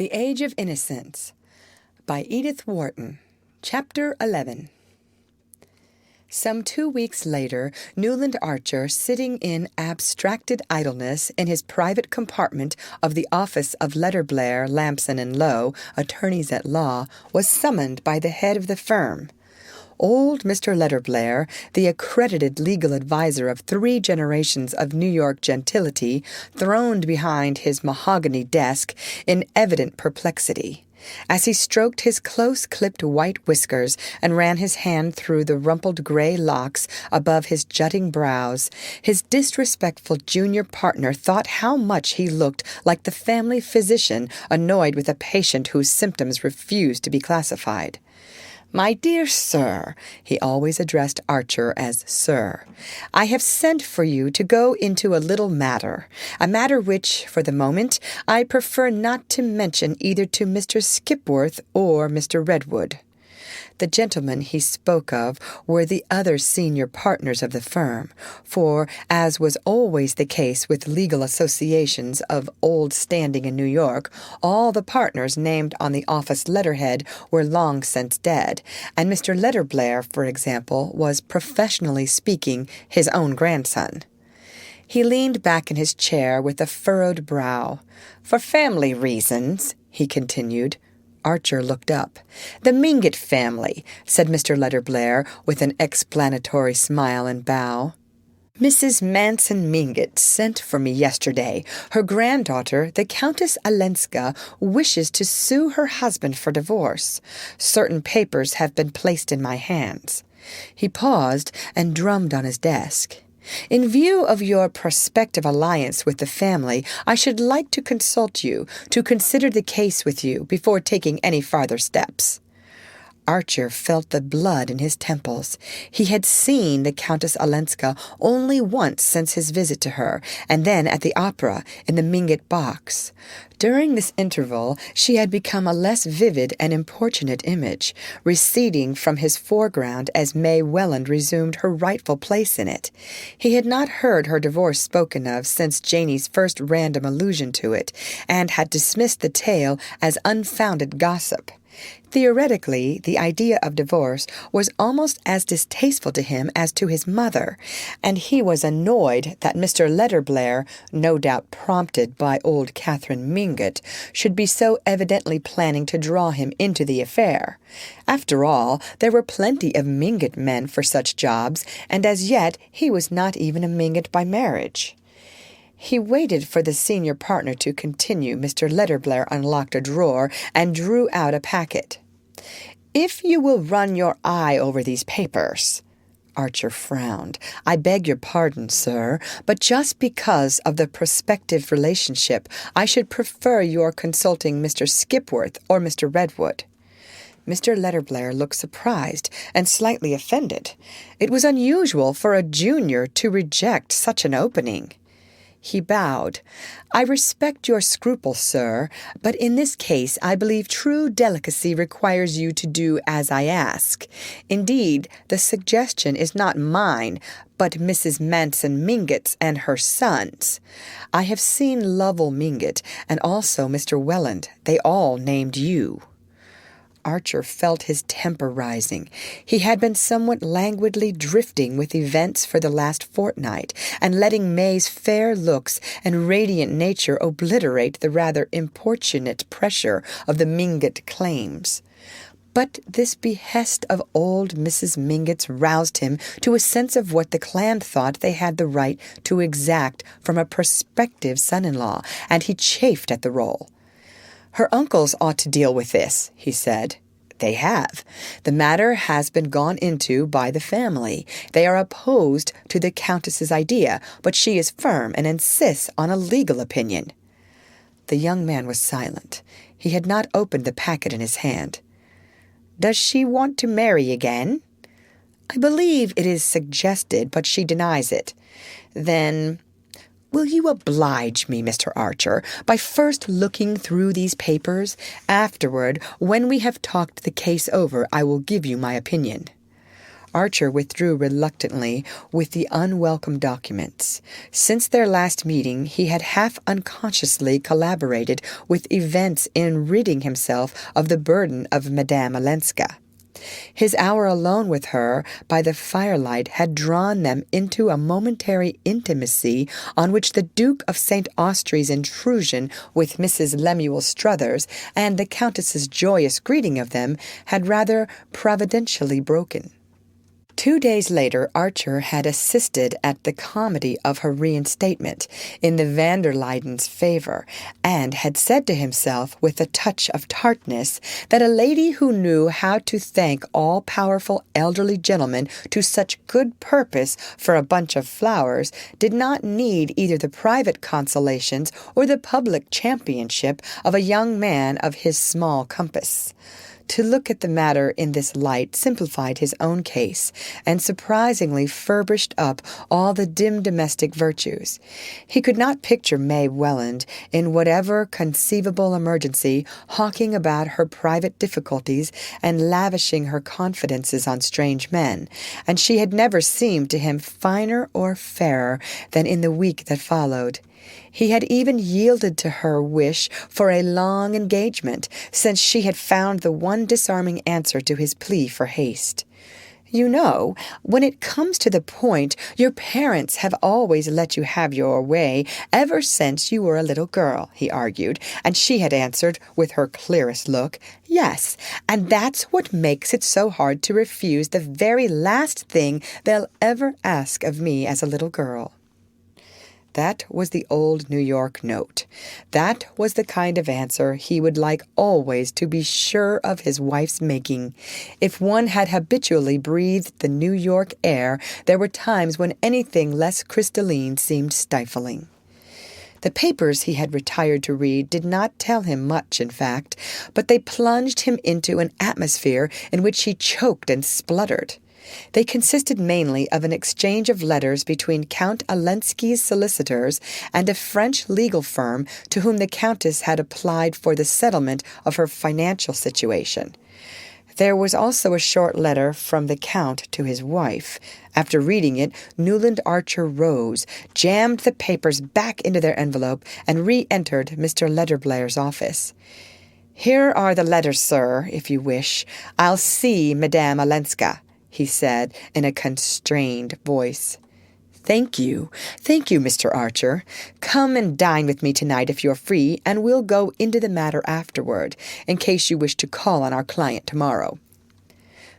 The Age of Innocence by Edith Wharton. Chapter 11. Some 2 weeks later, Newland Archer, sitting in abstracted idleness in his private compartment of the office of Letterblair, Lampson & Lowe, attorneys at law, was summoned by the head of the firm. Old Mr. Letterblair, the accredited legal adviser of 3 generations of New York gentility, throned behind his mahogany desk in evident perplexity. As he stroked his close-clipped white whiskers and ran his hand through the rumpled gray locks above his jutting brows, his disrespectful junior partner thought how much he looked like the family physician annoyed with a patient whose symptoms refused to be classified. "My dear sir," he always addressed Archer as sir, "I have sent for you to go into a little matter, a matter which, for the moment, I prefer not to mention either to Mr. Skipworth or Mr. Redwood." The gentlemen he spoke of were the other senior partners of the firm, for, as was always the case with legal associations of old standing in New York, all the partners named on the office letterhead were long since dead, and Mr. Letterblair, for example, was, professionally speaking, his own grandson. He leaned back in his chair with a furrowed brow. "For family reasons," he continued. Archer looked up. "The Mingott family," said Mr. Letterblair, with an explanatory smile and bow. "Mrs. Manson Mingott sent for me yesterday. Her granddaughter, the Countess Olenska, wishes to sue her husband for divorce. Certain papers have been placed in my hands." He paused and drummed on his desk. "In view of your prospective alliance with the family, I should like to consult you, to consider the case with you before taking any farther steps." Archer felt the blood in his temples. He had seen the Countess Olenska only once since his visit to her, and then at the opera in the Mingott box. During this interval she had become a less vivid and importunate image, receding from his foreground as May Welland resumed her rightful place in it. He had not heard her divorce spoken of since Janie's first random allusion to it, and had dismissed the tale as unfounded gossip. Theoretically, the idea of divorce was almost as distasteful to him as to his mother, and he was annoyed that Mr. Letterblair, no doubt prompted by old Catherine Mingott, should be so evidently planning to draw him into the affair. After all, there were plenty of Mingott men for such jobs, and as yet he was not even a Mingott by marriage. He waited for the senior partner to continue. Mr. Letterblair unlocked a drawer and drew out a packet. "If you will run your eye over these papers." Archer frowned. "I beg your pardon, sir, but just because of the prospective relationship, I should prefer your consulting Mr. Skipworth or Mr. Redwood." Mr. Letterblair looked surprised and slightly offended. It was unusual for a junior to reject such an opening. He bowed. "I respect your scruples, sir, but in this case I believe true delicacy requires you to do as I ask. Indeed, the suggestion is not mine, but Mrs. Manson Mingott's and her son's. I have seen Lovell Mingott and also Mr. Welland. They all named you." Archer felt his temper rising. He had been somewhat languidly drifting with events for the last fortnight, and letting May's fair looks and radiant nature obliterate the rather importunate pressure of the Mingott claims. But this behest of old Mrs. Mingott's roused him to a sense of what the clan thought they had the right to exact from a prospective son-in-law, and he chafed at the role. "Her uncles ought to deal with this," he said. "They have. The matter has been gone into by the family. They are opposed to the Countess's idea, but she is firm and insists on a legal opinion." The young man was silent. He had not opened the packet in his hand. "Does she want to marry again?" "I believe it is suggested, but she denies it." "Then will you oblige me, Mr. Archer, by first looking through these papers? Afterward, when we have talked the case over, I will give you my opinion." Archer withdrew reluctantly with the unwelcome documents. Since their last meeting, he had half unconsciously collaborated with events in ridding himself of the burden of Madame Olenska. His hour alone with her by the firelight had drawn them into a momentary intimacy on which the Duke of St. Austrey's intrusion with Mrs. Lemuel Struthers and the Countess's joyous greeting of them had rather providentially broken. 2 days later, Archer had assisted at the comedy of her reinstatement in the van der Luydens' favor, and had said to himself with a touch of tartness that a lady who knew how to thank all-powerful elderly gentlemen to such good purpose for a bunch of flowers did not need either the private consolations or the public championship of a young man of his small compass. To look at the matter in this light simplified his own case, and surprisingly furbished up all the dim domestic virtues. He could not picture May Welland, in whatever conceivable emergency, hawking about her private difficulties and lavishing her confidences on strange men, and she had never seemed to him finer or fairer than in the week that followed. He had even yielded to her wish for a long engagement, since she had found the one disarming answer to his plea for haste. "You know, when it comes to the point, your parents have always let you have your way ever since you were a little girl," he argued, and she had answered, with her clearest look, "Yes, and that's what makes it so hard to refuse the very last thing they'll ever ask of me as a little girl." That was the old New York note. That was the kind of answer he would like always to be sure of his wife's making. If one had habitually breathed the New York air, there were times when anything less crystalline seemed stifling. The papers he had retired to read did not tell him much, in fact, but they plunged him into an atmosphere in which he choked and spluttered. They consisted mainly of an exchange of letters between Count Olenski's solicitors and a French legal firm to whom the Countess had applied for the settlement of her financial situation. There was also a short letter from the Count to his wife. After reading it, Newland Archer rose, jammed the papers back into their envelope, and re-entered Mr. Letterblair's office. "Here are the letters, sir, if you wish. I'll see Madame Olenska," he said in a constrained voice. Thank you, Mr. Archer. Come and dine with me tonight if you're free, and we'll go into the matter afterward, in case you wish to call on our client tomorrow."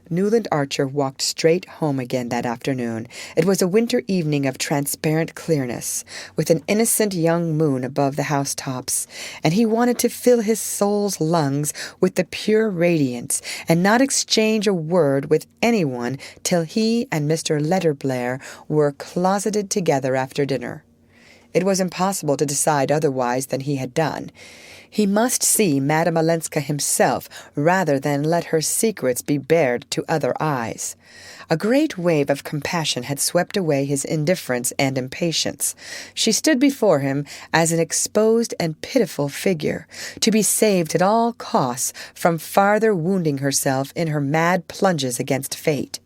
Newland Archer walked straight home again that afternoon. It was a winter evening of transparent clearness, with an innocent young moon above the housetops, and he wanted to fill his soul's lungs with the pure radiance, and not exchange a word with anyone till he and Mr. Letterblair were closeted together after dinner. It was impossible to decide otherwise than he had done. He must see Madame Olenska himself rather than let her secrets be bared to other eyes. A great wave of compassion had swept away his indifference and impatience. She stood before him as an exposed and pitiful figure, to be saved at all costs from farther wounding herself in her mad plunges against fate.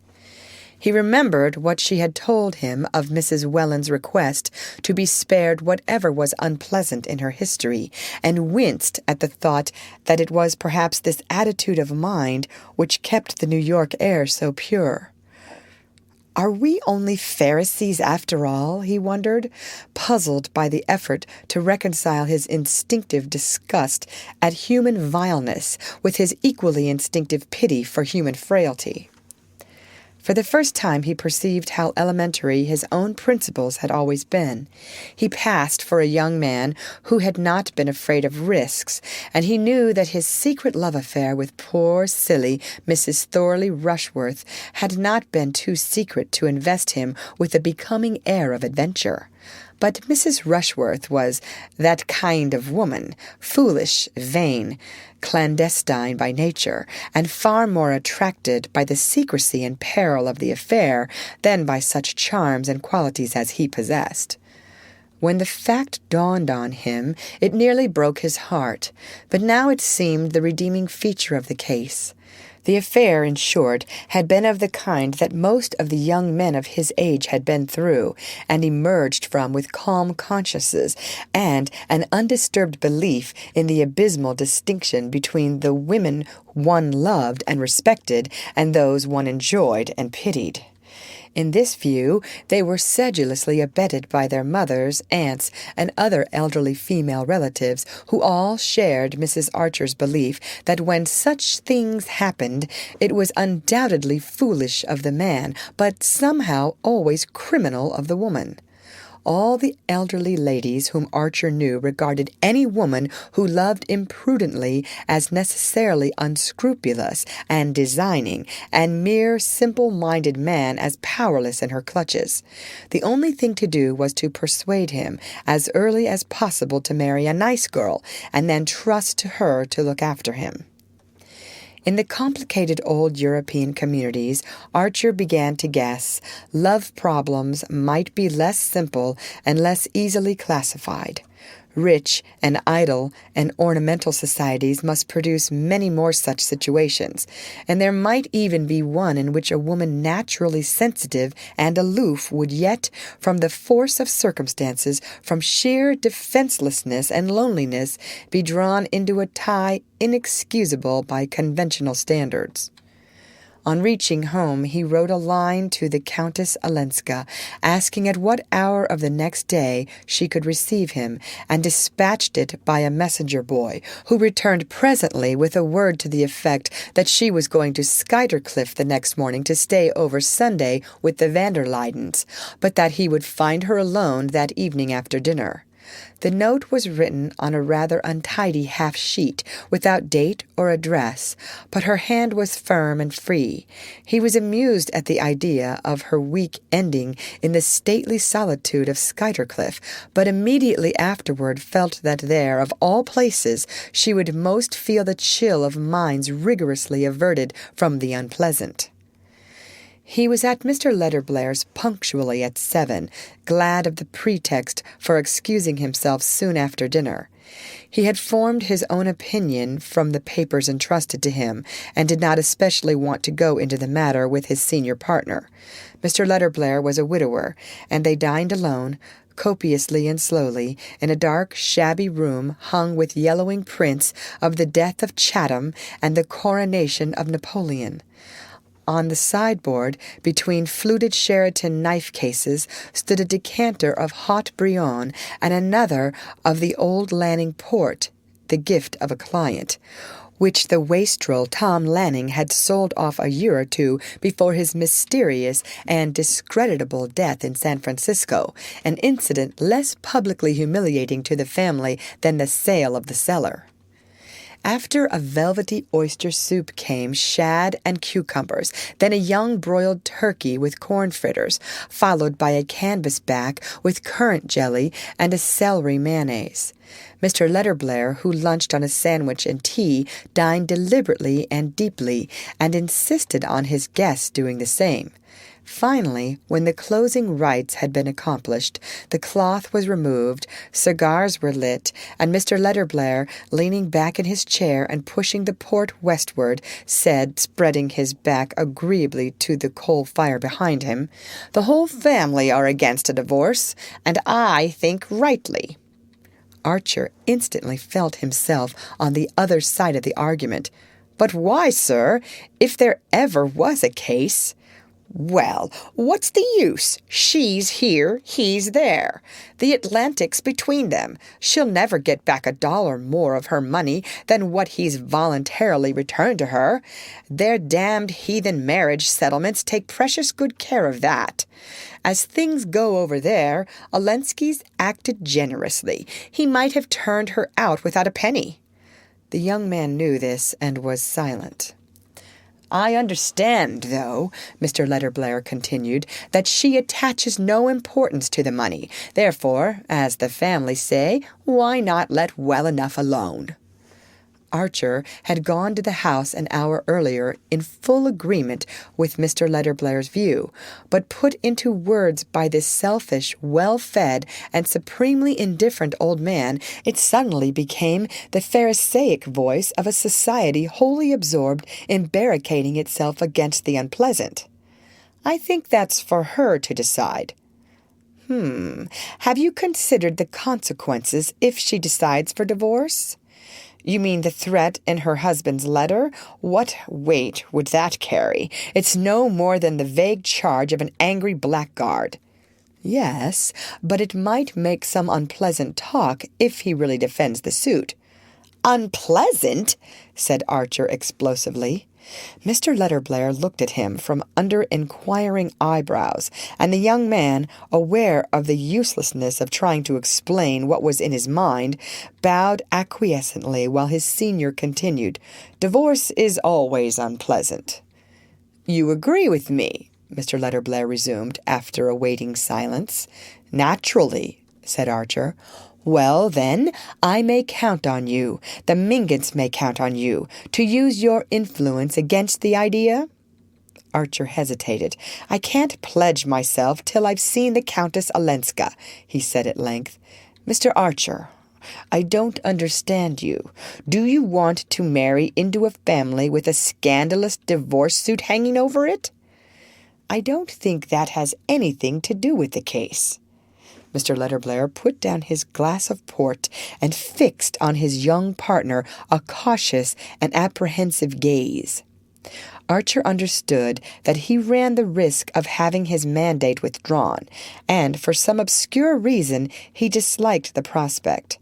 He remembered what she had told him of Mrs. Welland's request to be spared whatever was unpleasant in her history, and winced at the thought that it was perhaps this attitude of mind which kept the New York air so pure. Are we only Pharisees after all, he wondered, puzzled by the effort to reconcile his instinctive disgust at human vileness with his equally instinctive pity for human frailty. For the first time he perceived how elementary his own principles had always been. He passed for a young man who had not been afraid of risks, and he knew that his secret love affair with poor, silly Mrs. Thorley Rushworth had not been too secret to invest him with a becoming air of adventure. But Mrs. Rushworth was that kind of woman, foolish, vain, clandestine by nature, and far more attracted by the secrecy and peril of the affair than by such charms and qualities as he possessed. When the fact dawned on him, it nearly broke his heart, but now it seemed the redeeming feature of the case. The affair, in short, had been of the kind that most of the young men of his age had been through, and emerged from with calm consciences and an undisturbed belief in the abysmal distinction between the women one loved and respected and those one enjoyed and pitied. In this view, they were sedulously abetted by their mothers, aunts, and other elderly female relatives, who all shared Mrs. Archer's belief that when such things happened, it was undoubtedly foolish of the man, but somehow always criminal of the woman. All the elderly ladies whom Archer knew regarded any woman who loved imprudently as necessarily unscrupulous and designing, and mere simple-minded man as powerless in her clutches. The only thing to do was to persuade him as early as possible to marry a nice girl, and then trust to her to look after him. In the complicated old European communities, Archer began to guess love problems might be less simple and less easily classified. Rich and idle and ornamental societies must produce many more such situations, and there might even be one in which a woman naturally sensitive and aloof would yet, from the force of circumstances, from sheer defenselessness and loneliness, be drawn into a tie inexcusable by conventional standards. On reaching home, he wrote a line to the Countess Olenska, asking at what hour of the next day she could receive him, and dispatched it by a messenger boy, who returned presently with a word to the effect that she was going to Skuytercliff the next morning to stay over Sunday with the van der Luydens, but that he would find her alone that evening after dinner. The note was written on a rather untidy half-sheet, without date or address, but her hand was firm and free. He was amused at the idea of her week ending in the stately solitude of Skuytercliff, but immediately afterward felt that there, of all places, she would most feel the chill of minds rigorously averted from the unpleasant. He was at Mr. Letterblair's punctually at 7, glad of the pretext for excusing himself soon after dinner. He had formed his own opinion from the papers entrusted to him, and did not especially want to go into the matter with his senior partner. Mr. Letterblair was a widower, and they dined alone, copiously and slowly, in a dark, shabby room hung with yellowing prints of the death of Chatham and the coronation of Napoleon. On the sideboard, between fluted Sheraton knife cases, stood a decanter of hot Brion and another of the old Lanning port, the gift of a client, which the wastrel Tom Lanning had sold off a year or two before his mysterious and discreditable death in San Francisco, an incident less publicly humiliating to the family than the sale of the cellar. After a velvety oyster soup came shad and cucumbers, then a young broiled turkey with corn fritters, followed by a canvasback with currant jelly and a celery mayonnaise. Mr. Letterblair, who lunched on a sandwich and tea, dined deliberately and deeply, and insisted on his guests doing the same. Finally, when the closing rites had been accomplished, the cloth was removed, cigars were lit, and Mr. Letterblair, leaning back in his chair and pushing the port westward, said, spreading his back agreeably to the coal fire behind him, "The whole family are against a divorce, and I think rightly." Archer instantly felt himself on the other side of the argument. "But why, sir, if there ever was a case—" "Well, what's the use? She's here, he's there. The Atlantic's between them. She'll never get back $1 more of her money than what he's voluntarily returned to her. Their damned heathen marriage settlements take precious good care of that. As things go over there, Olenski's acted generously. He might have turned her out without a penny." The young man knew this and was silent. "I understand, though," Mr. Letterblair continued, "that she attaches no importance to the money. Therefore, as the family say, why not let well enough alone?" Archer had gone to the house an hour earlier in full agreement with Mr. Letterblair's view, but put into words by this selfish, well-fed, and supremely indifferent old man, it suddenly became the Pharisaic voice of a society wholly absorbed in barricading itself against the unpleasant. "I think that's for her to decide." Have you considered the consequences if she decides for divorce?" "You mean the threat in her husband's letter? What weight would that carry? It's no more than the vague charge of an angry blackguard." "Yes, but it might make some unpleasant talk if he really defends the suit." "Unpleasant?" said Archer explosively. Mr. Letterblair looked at him from under inquiring eyebrows, and the young man, aware of the uselessness of trying to explain what was in his mind, bowed acquiescently while his senior continued, "Divorce is always unpleasant." "You agree with me?" Mr. Letterblair resumed, after a waiting silence. "Naturally," said Archer. "Well, then, I may count on you, the Mingotts may count on you, to use your influence against the idea?" Archer hesitated. "I can't pledge myself till I've seen the Countess Olenska," he said at length. "Mr. Archer, I don't understand you. Do you want to marry into a family with a scandalous divorce suit hanging over it?" "I don't think that has anything to do with the case." Mr. Letterblair put down his glass of port and fixed on his young partner a cautious and apprehensive gaze. Archer understood that he ran the risk of having his mandate withdrawn, and for some obscure reason he disliked the prospect.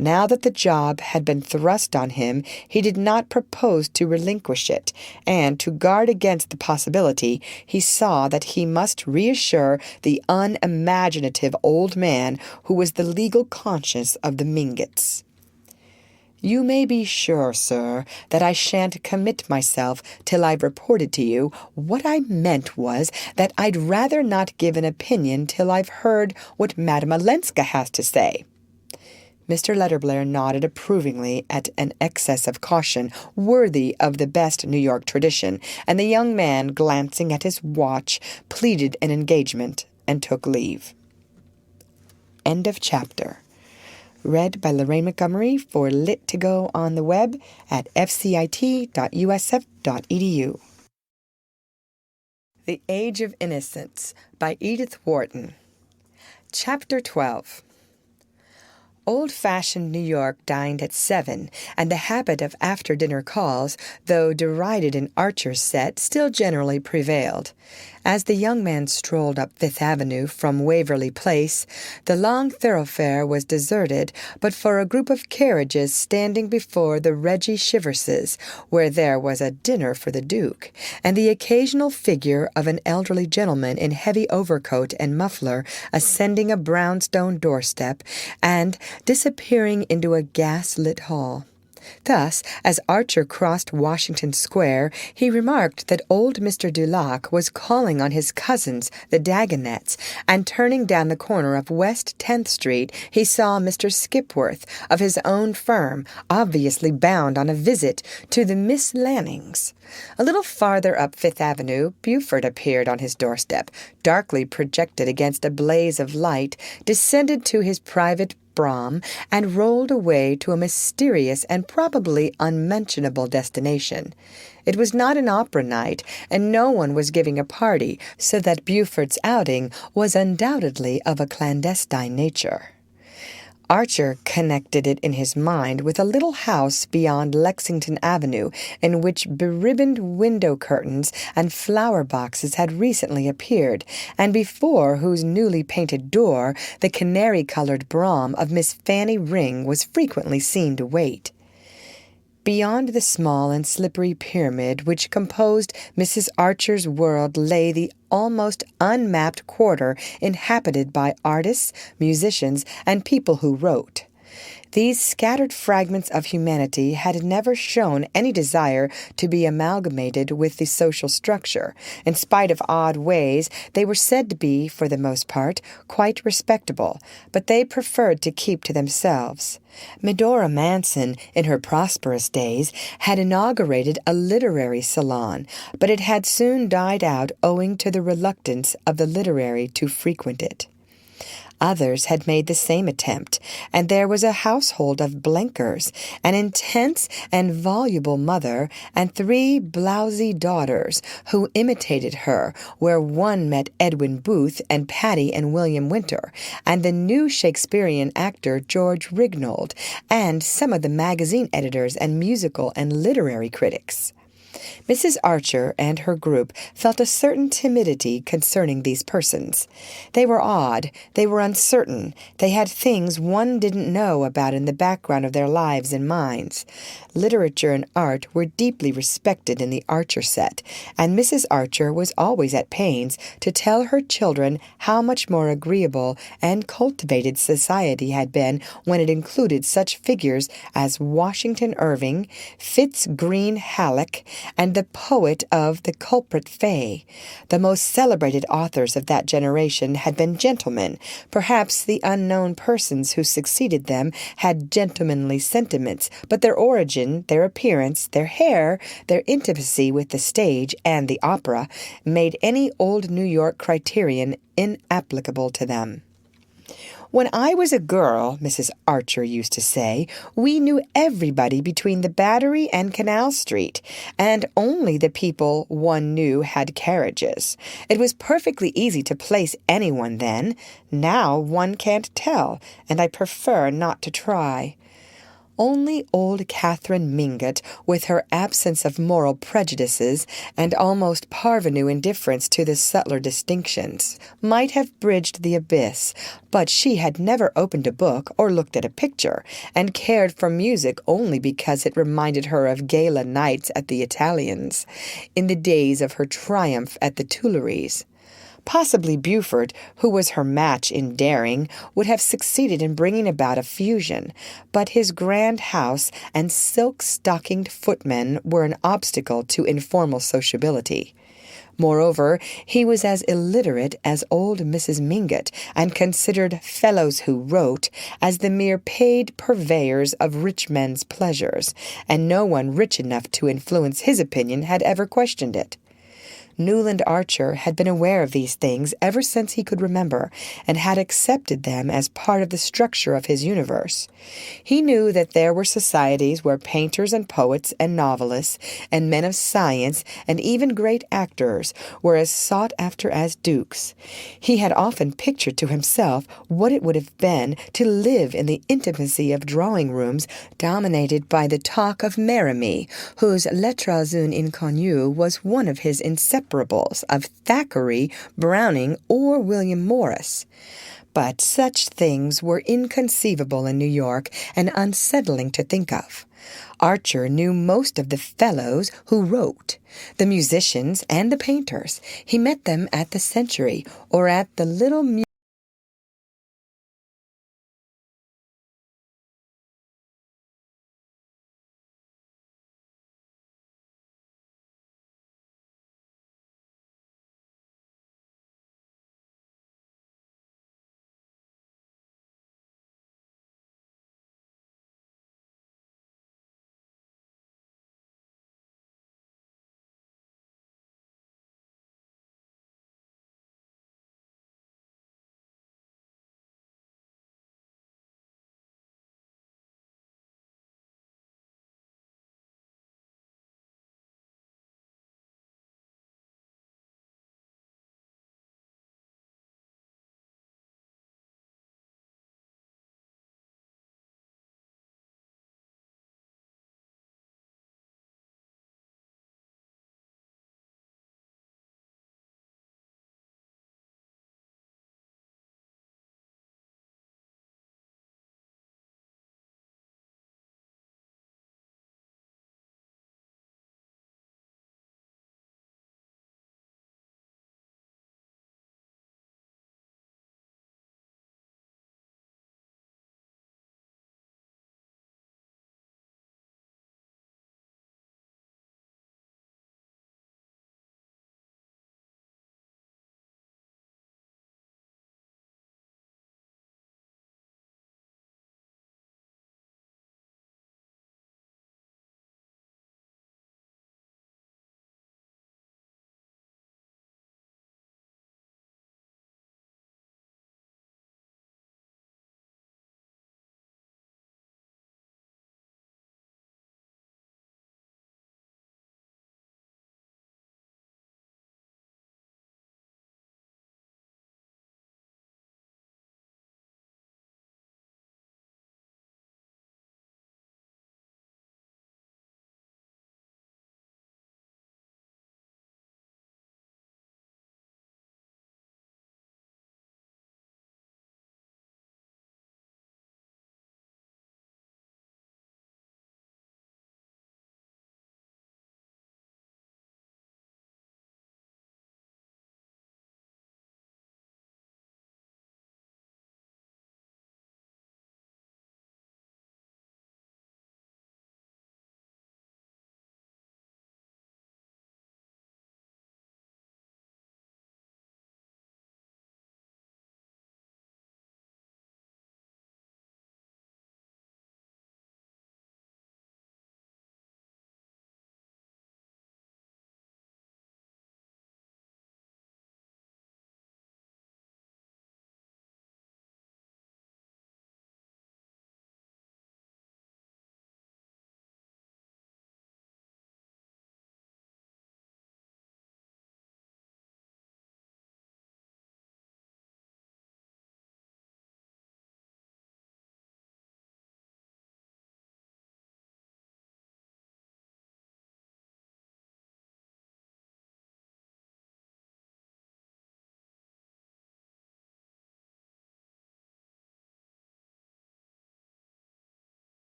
Now that the job had been thrust on him, he did not propose to relinquish it, and to guard against the possibility, he saw that he must reassure the unimaginative old man who was the legal conscience of the Mingotts. "You may be sure, sir, that I shan't commit myself till I've reported to you. What I meant was that I'd rather not give an opinion till I've heard what Madame Olenska has to say." Mr. Letterblair nodded approvingly at an excess of caution worthy of the best New York tradition, and the young man, glancing at his watch, pleaded an engagement and took leave. End of chapter. Read by Lorraine Montgomery for Lit2Go on the web at fcit.usf.edu. The Age of Innocence by Edith Wharton. Chapter 12. Old-fashioned New York dined at 7, and the habit of after-dinner calls, though derided in Archer's set, still generally prevailed. As the young man strolled up Fifth Avenue from Waverly Place, the long thoroughfare was deserted but for a group of carriages standing before the Reggie Chiverses, where there was a dinner for the Duke, and the occasional figure of an elderly gentleman in heavy overcoat and muffler ascending a brownstone doorstep and disappearing into a gas-lit hall. Thus, as Archer crossed Washington Square, he remarked that old Mr. Dulac was calling on his cousins, the Dagonets, and turning down the corner of West 10th Street, he saw Mr. Skipworth, of his own firm, obviously bound on a visit to the Miss Lannings. A little farther up Fifth Avenue, Buford appeared on his doorstep, darkly projected against a blaze of light, descended to his private brougham, and rolled away to a mysterious and probably unmentionable destination. It was not an opera night, and no one was giving a party, so that Buford's outing was undoubtedly of a clandestine nature. Archer connected it in his mind with a little house beyond Lexington Avenue in which beribboned window curtains and flower boxes had recently appeared, and before whose newly painted door the canary-colored brougham of Miss Fanny Ring was frequently seen to wait. Beyond the small and slippery pyramid which composed Mrs. Archer's world lay the almost unmapped quarter inhabited by artists, musicians, and people who wrote. These scattered fragments of humanity had never shown any desire to be amalgamated with the social structure. In spite of odd ways, they were said to be, for the most part, quite respectable, but they preferred to keep to themselves. Medora Manson, in her prosperous days, had inaugurated a literary salon, but it had soon died out owing to the reluctance of the literary to frequent it. Others had made the same attempt, and there was a household of Blenkers, an intense and voluble mother, and 3 blousy daughters, who imitated her, where one met Edwin Booth and Patty and William Winter, and the new Shakespearean actor George Rignold, and some of the magazine editors and musical and literary critics. Mrs. Archer and her group felt a certain timidity concerning these persons. They were odd, they were uncertain, they had things one didn't know about in the background of their lives and minds. Literature and art were deeply respected in the Archer set, and Mrs. Archer was always at pains to tell her children how much more agreeable and cultivated society had been when it included such figures as Washington Irving, Fitz Green Halleck, and the poet of The Culprit Fay. The most celebrated authors of that generation had been gentlemen. Perhaps the unknown persons who succeeded them had gentlemanly sentiments, but their origin, their appearance, their hair, their intimacy with the stage and the opera made any old New York criterion inapplicable to them. "When I was a girl," Mrs. Archer used to say, "we knew everybody between the Battery and Canal Street, and only the people one knew had carriages. It was perfectly easy to place anyone then. Now one can't tell, and I prefer not to try." Only old Catherine Mingott, with her absence of moral prejudices and almost parvenu indifference to the subtler distinctions, might have bridged the abyss, but she had never opened a book or looked at a picture, and cared for music only because it reminded her of gala nights at the Italians, in the days of her triumph at the Tuileries. Possibly Buford, who was her match in daring, would have succeeded in bringing about a fusion, but his grand house and silk-stockinged footmen were an obstacle to informal sociability. Moreover, he was as illiterate as old Mrs. Mingott, and considered fellows who wrote as the mere paid purveyors of rich men's pleasures, and no one rich enough to influence his opinion had ever questioned it. Newland Archer had been aware of these things ever since he could remember, and had accepted them as part of the structure of his universe. He knew that there were societies where painters and poets and novelists and men of science and even great actors were as sought after as dukes. He had often pictured to himself what it would have been to live in the intimacy of drawing-rooms dominated by the talk of Merimee, whose Lettres une inconnue was one of his inseparables of Thackeray, Browning, or William Morris. But such things were inconceivable in New York and unsettling to think of. Archer knew most of the fellows who wrote, the musicians and the painters. He met them at the Century or at the little